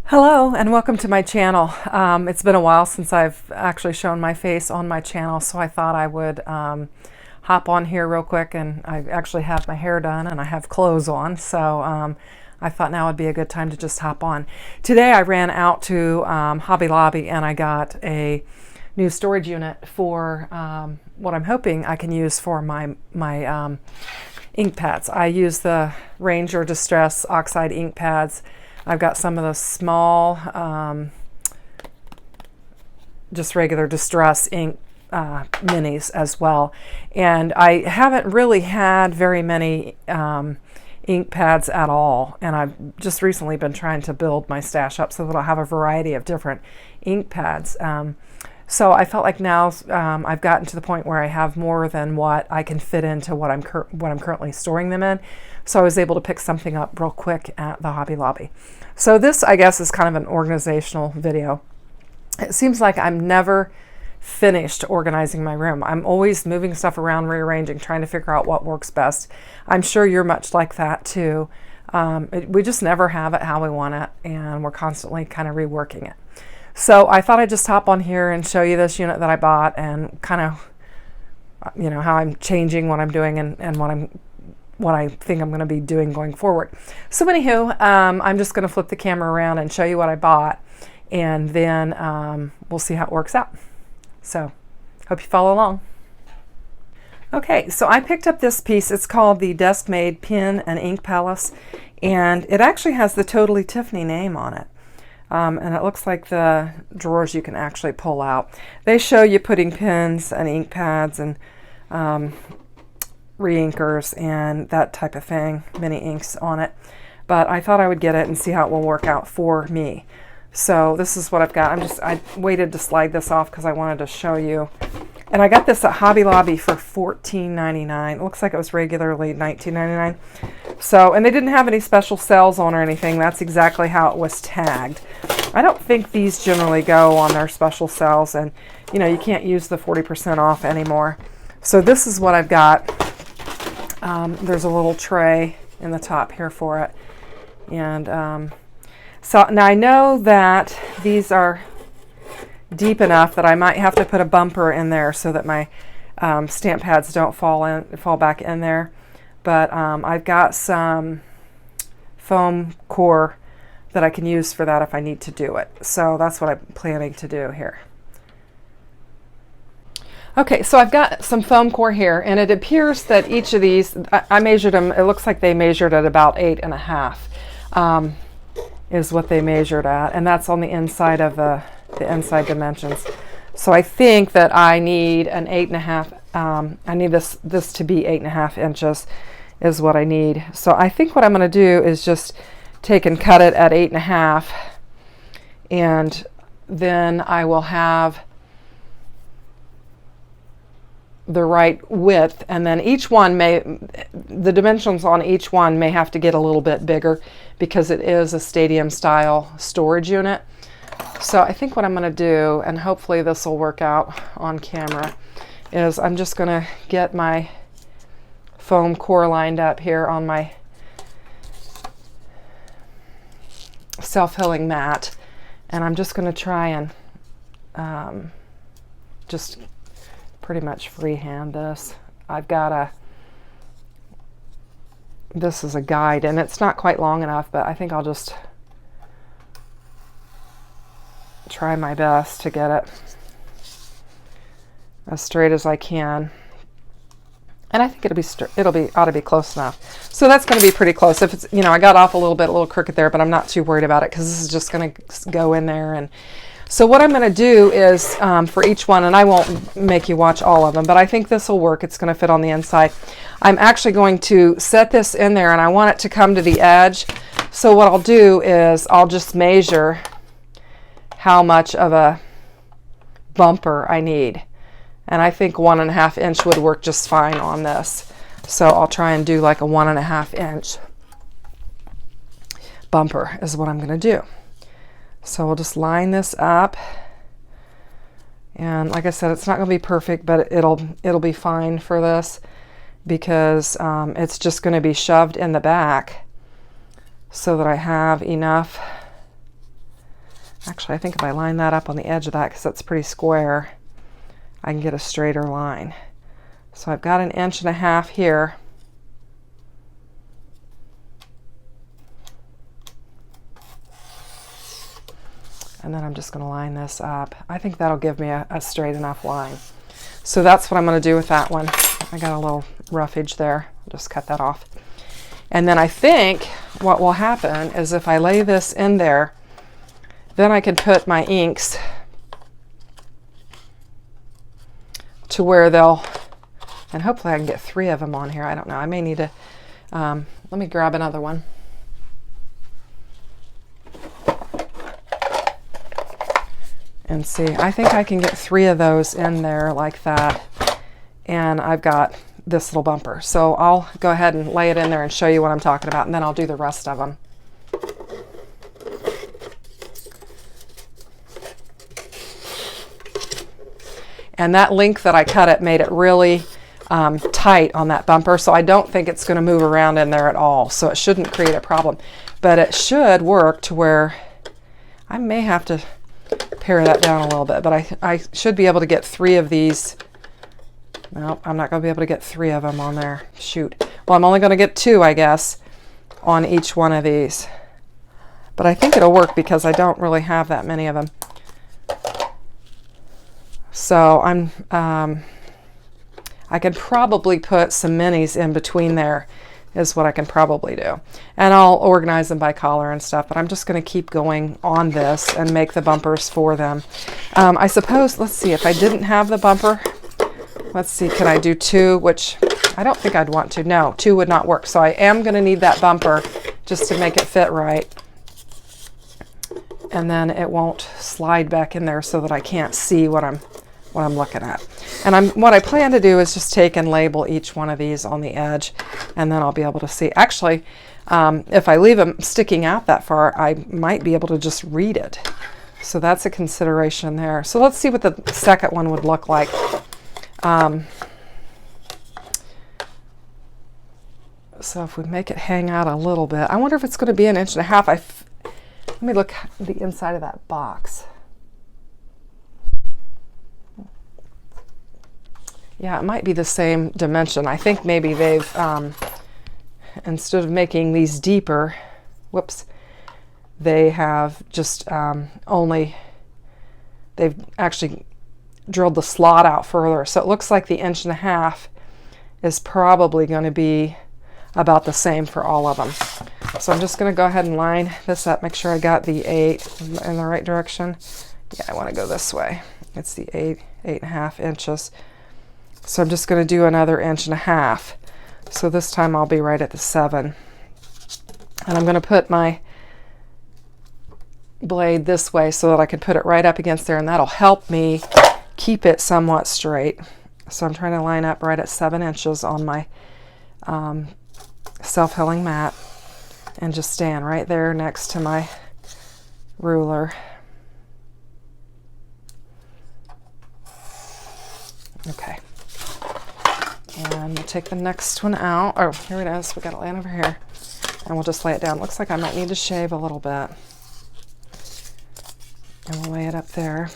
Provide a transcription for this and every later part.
Hello and welcome to my channel. It's been a while since I've actually shown my face on my channel, so I thought I would hop on here real quick. And I actually have my hair done and I have clothes on, so I thought now would be a good time to just hop on. Today I ran out to Hobby Lobby and I got a new storage unit for what I'm hoping I can use for my ink pads. I use the Ranger Distress Oxide ink pads. I've got some of the small, just regular Distress ink minis as well. And I haven't really had very many ink pads at all. And I've just recently been trying to build my stash up so that I'll have a variety of different ink pads. So I felt like now I've gotten to the point where I have more than what I can fit into what I'm currently storing them in. So I was able to pick something up real quick at the Hobby Lobby. So this, I guess, is kind of an organizational video. It seems like I'm never finished organizing my room. I'm always moving stuff around, rearranging, trying to figure out what works best. I'm sure you're much like that too. We just never have it how we want it, and we're constantly kind of reworking it. So I thought I'd just hop on here and show you this unit that I bought and kind of, you know, how I'm changing what I'm doing and what I think I'm going to be doing going forward. So anywho, I'm just going to flip the camera around and show you what I bought, and then we'll see how it works out. So hope you follow along. Okay, so I picked up this piece. It's called the Desk Made Pen and Ink Palace, and it actually has the Totally Tiffany name on it. And it looks like the drawers you can actually pull out. They show you putting pens and ink pads and re-inkers and that type of thing, mini inks on it. But I thought I would get it and see how it will work out for me. So this is what I've got. I waited to slide this off because I wanted to show you. And I got this at Hobby Lobby for $14.99. It looks like it was regularly $19.99. So, and they didn't have any special sales on or anything. That's exactly how it was tagged. I don't think these generally go on their special sales, and you know, you can't use the 40% off anymore. So this is what I've got. There's a little tray in the top here for it. And so now I know that these are deep enough that I might have to put a bumper in there so that my stamp pads don't fall back in there. But I've got some foam core that I can use for that if I need to do it. So that's what I'm planning to do here. Okay, so I've got some foam core here, and it appears that each of these, I measured them, it looks like they measured at about 8.5 is what they measured at, and that's on the inside of the inside dimensions. So I think that I need an 8.5, I need this to be 8.5 inches is what I need. So I think what I'm going to do is just take and cut it at 8.5, and then I will have the right width, and then each one the dimensions on each one may have to get a little bit bigger because it is a stadium style storage unit. So I think what I'm going to do, and hopefully this will work out on camera, is I'm just going to get my foam core lined up here on my self-healing mat, and I'm just going to try and just pretty much freehand this. I've got this is a guide, and it's not quite long enough, but I think I'll just try my best to get it as straight as I can. And I think ought to be close enough. So that's going to be pretty close. If it's, you know, I got off a little crooked there, but I'm not too worried about it because this is just going to go in there. And so what I'm going to do is for each one, and I won't make you watch all of them, but I think this will work. It's going to fit on the inside. I'm actually going to set this in there, and I want it to come to the edge. So what I'll do is I'll just measure how much of a bumper I need. And I think 1.5 inch would work just fine on this. So I'll try and do like a 1.5 inch bumper is what I'm going to do. So we'll just line this up, and like I said, it's not going to be perfect, but it'll be fine for this because it's just going to be shoved in the back so that I have enough Actually, I think if I line that up on the edge of that, because that's pretty square, I can get a straighter line. So I've got 1.5 inches here. And then I'm just going to line this up. I think that'll give me a straight enough line. So that's what I'm going to do with that one. I got a little roughage there. I'll just cut that off. And then I think what will happen is if I lay this in there, then I can put my inks to where they'll, and hopefully I can get 3 of them on here. I don't know. I may need to, let me grab another one. And see, I think I can get 3 of those in there like that. And I've got this little bumper. So I'll go ahead and lay it in there and show you what I'm talking about, and then I'll do the rest of them. And that length that I cut it made it really tight on that bumper, so I don't think it's going to move around in there at all. So it shouldn't create a problem. But it should work to where I may have to pare that down a little bit, but I should be able to get 3 of these. No, I'm not going to be able to get 3 of them on there. Shoot. Well, I'm only going to get 2, I guess, on each one of these. But I think it'll work because I don't really have that many of them. So I could probably put some minis in between there is what I can probably do. And I'll organize them by color and stuff, but I'm just going to keep going on this and make the bumpers for them. I suppose, let's see, if I didn't have the bumper, let's see, could I do 2, which I don't think I'd want to. No, 2 would not work. So I am going to need that bumper just to make it fit right. And then it won't slide back in there so that I can't see what I'm looking at. And what I plan to do is just take and label each one of these on the edge, and then I'll be able to see. Actually, if I leave them sticking out that far, I might be able to just read it. So that's a consideration there. So let's see what the second one would look like. So if we make it hang out a little bit, I wonder if it's going to be 1.5 inches. Let me look at the inside of that box. Yeah, it might be the same dimension. I think maybe they've, instead of making these deeper, whoops, they have just they've actually drilled the slot out further. So it looks like the 1.5 inches is probably going to be about the same for all of them. So I'm just going to go ahead and line this up, make sure I got the 8 in the right direction. Yeah, I want to go this way. It's the 8.5 inches. So I'm just going to do another 1.5 inches. So this time I'll be right at the 7. And I'm going to put my blade this way so that I can put it right up against there, and that'll help me keep it somewhat straight. So I'm trying to line up right at 7 inches on my self-healing mat and just stand right there next to my ruler. Okay. And we'll take the next one out. Oh, here it is. We got it laying over here. And we'll just lay it down. Looks like I might need to shave a little bit. And we'll lay it up there.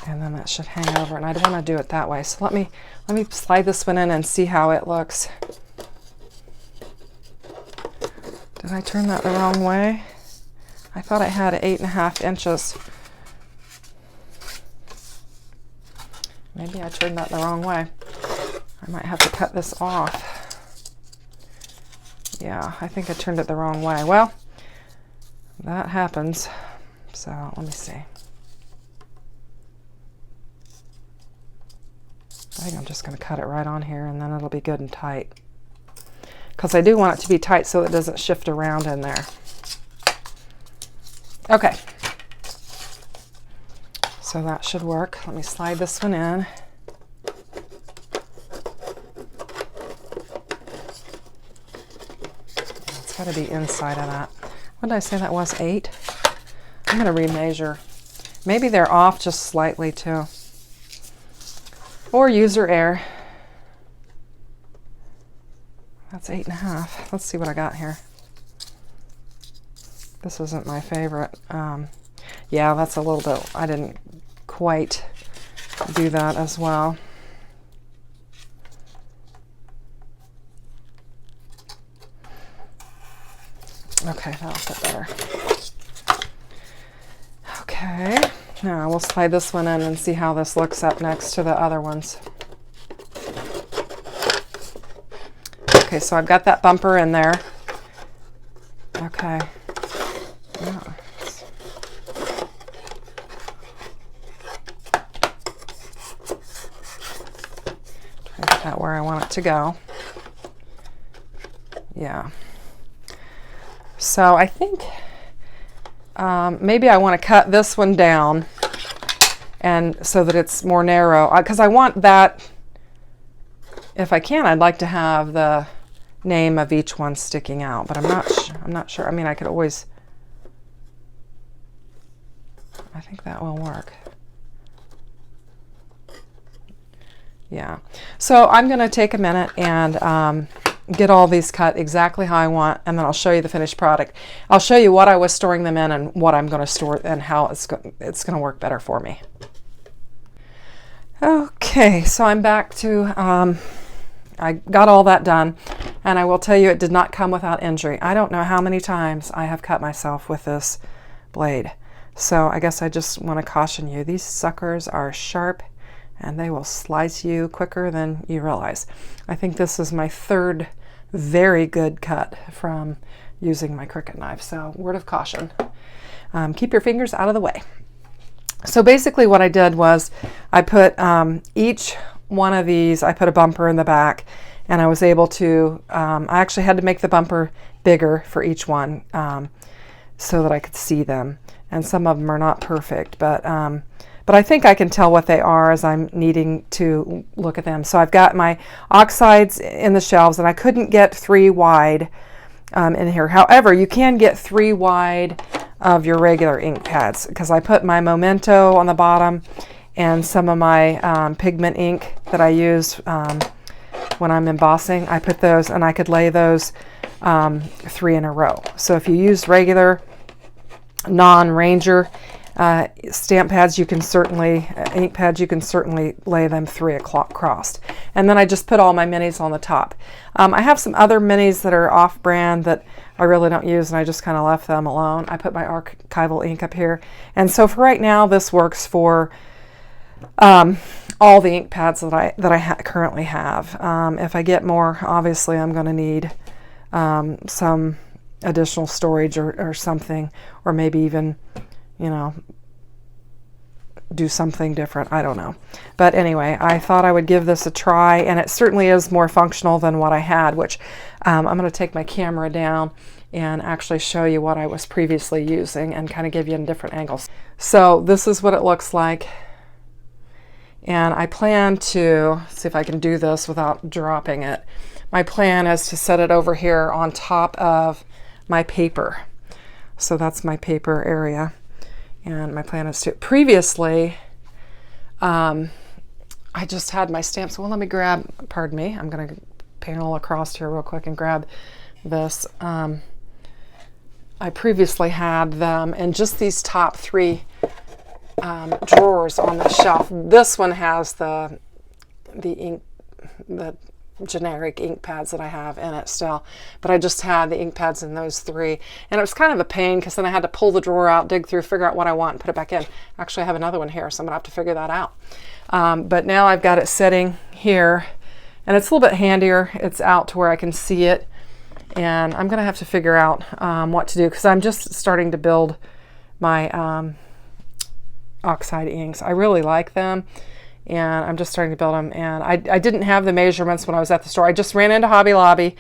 And then that should hang over. And I don't want to do it that way. So let me slide this one in and see how it looks. Did I turn that the wrong way? I thought I had 8.5 inches. Maybe I turned that the wrong way. I might have to cut this off. Yeah, I think I turned it the wrong way. Well, that happens. So let me see. I think I'm just going to cut it right on here, and then it'll be good and tight. Because I do want it to be tight so it doesn't shift around in there. Okay. So that should work. Let me slide this one in. It's got to be inside of that. What did I say that was? 8? I'm going to remeasure. Maybe they're off just slightly too. Or user error. That's 8.5. Let's see what I got here. This isn't my favorite. Yeah, that's a little bit, I didn't quite do that as well. Okay, that'll fit better. Okay, now we'll slide this one in and see how this looks up next to the other ones. Okay, so I've got that bumper in there. Okay. Oh. Try to get that where I want it to go. Yeah. So I think maybe I want to cut this one down and so that it's more narrow, because I want that, if I can, I'd like to have the name of each one sticking out, but I'm not sure. I mean, I could always, I think that will work. Yeah. So I'm going to take a minute and get all these cut exactly how I want, and then I'll show you the finished product. I'll show you what I was storing them in and what I'm going to store and how it's going to work better for me. Okay, so I'm back to, I got all that done, and I will tell you it did not come without injury. I don't know how many times I have cut myself with this blade. So I guess I just want to caution you, these suckers are sharp and they will slice you quicker than you realize. I think this is my third very good cut from using my Cricut knife. So word of caution, keep your fingers out of the way. So basically what I did was I put each one of these, I put a bumper in the back, and I was able to, I actually had to make the bumper bigger for each one so that I could see them. And some of them are not perfect, but I think I can tell what they are as I'm needing to look at them. So I've got my oxides in the shelves, and I couldn't get 3 wide in here. However, you can get 3 wide of your regular ink pads, because I put my Memento on the bottom and some of my pigment ink that I use when I'm embossing. I put those, and I could lay those 3 in a row. So if you use regular non-Ranger stamp pads, you can certainly, ink pads, you can certainly lay them 3 o'clock crossed. And then I just put all my minis on the top. I have some other minis that are off-brand that I really don't use, and I just kind of left them alone. I put my archival ink up here. And so for right now, this works for all the ink pads that I currently have. If I get more, obviously I'm going to need some additional storage or something, or maybe even, you know, do something different. I don't know. But anyway, I thought I would give this a try, and it certainly is more functional than what I had, which I'm going to take my camera down and actually show you what I was previously using and kind of give you in different angles. So this is what it looks like. And I plan to see if I can do this without dropping it. My plan is to set it over here on top of my paper. So that's my paper area. And my plan is to, previously, I just had my stamps. Well, let me grab, pardon me, I'm going to panel across here real quick and grab this. I previously had them in just these top 3 drawers on the shelf. This one has the ink, the generic ink pads that I have in it still, but I just had the ink pads in those 3, and it was kind of a pain because then I had to pull the drawer out, dig through, figure out what I want, and put it back in. Actually, I have another one here, so I'm gonna have to figure that out. But now I've got it sitting here, and it's a little bit handier. It's out to where I can see it, and I'm gonna have to figure out what to do, because I'm just starting to build my oxide inks. I really like them, and I'm just starting to build them, and I didn't have the measurements when I was at the store. I just ran into Hobby Lobby.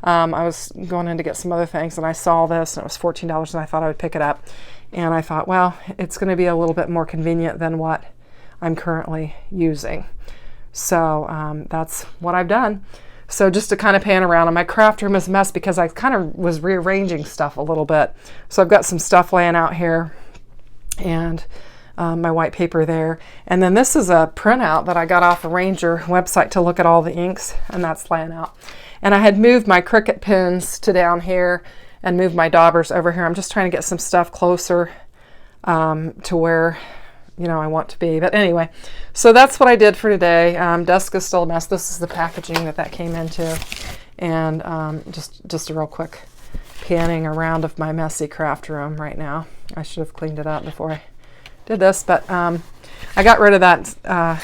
I was going in to get some other things, and I saw this, and it was $14, and I thought I would pick it up. And I thought, well, it's going to be a little bit more convenient than what I'm currently using. So that's what I've done. So just to kind of pan around, and my craft room is a mess because I kind of was rearranging stuff a little bit. So I've got some stuff laying out here, and my white paper there. And then this is a printout that I got off a Ranger website to look at all the inks, and that's laying out. And I had moved my Cricut pins to down here, and move my daubers over here. I'm just trying to get some stuff closer to where, you know, I want to be. But anyway, so that's what I did for today. Desk is still a mess. This is the packaging that came into. And just a real quick panning around of my messy craft room right now. I should have cleaned it up before I did this, but I got rid of that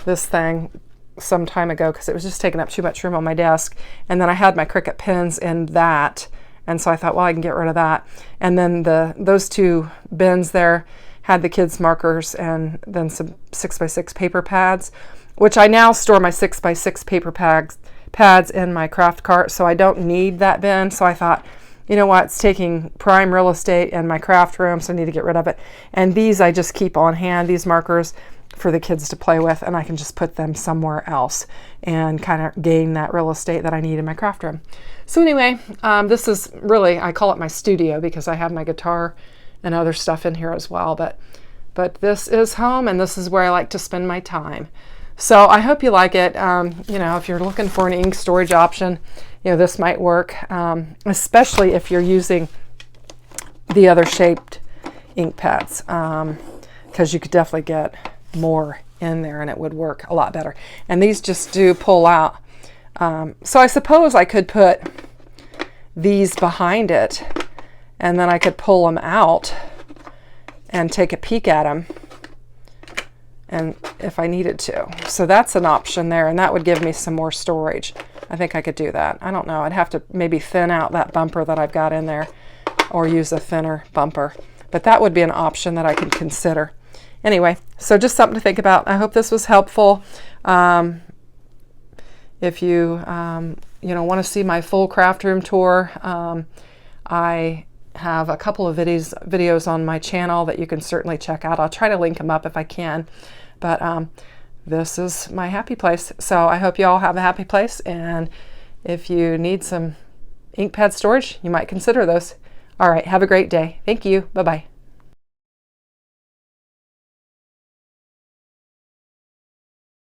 this thing some time ago because it was just taking up too much room on my desk. And then I had my Cricut pens in that, and so I thought, well, I can get rid of that. And then those two bins there had the kids' markers and then some 6x6 paper pads, which I now store my 6x6 paper pads in my craft cart, so I don't need that bin. So I thought, you know what, it's taking prime real estate in my craft room, so I need to get rid of it. And these I just keep on hand, these markers, for the kids to play with, and I can just put them somewhere else and kind of gain that real estate that I need in my craft room. So anyway, this is really, I call it my studio because I have my guitar and other stuff in here as well, but this is home, and this is where I like to spend my time. So I hope you like it. You know, if you're looking for an ink storage option, you know, this might work, especially if you're using the other shaped ink pads, because you could definitely get more in there and it would work a lot better. And these just do pull out. So I suppose I could put these behind it, and then I could pull them out and take a peek at them, and if I needed to. So that's an option there, and that would give me some more storage. I think I could do that. I don't know. I'd have to maybe thin out that bumper that I've got in there or use a thinner bumper. But that would be an option that I could consider. Anyway, so just something to think about. I hope this was helpful. If you you know, want to see my full craft room tour, I have a couple of videos on my channel that you can certainly check out. I'll try to link them up if I can. But this is my happy place. So I hope you all have a happy place. And if you need some ink pad storage, you might consider those. All right, have a great day. Thank you. Bye-bye.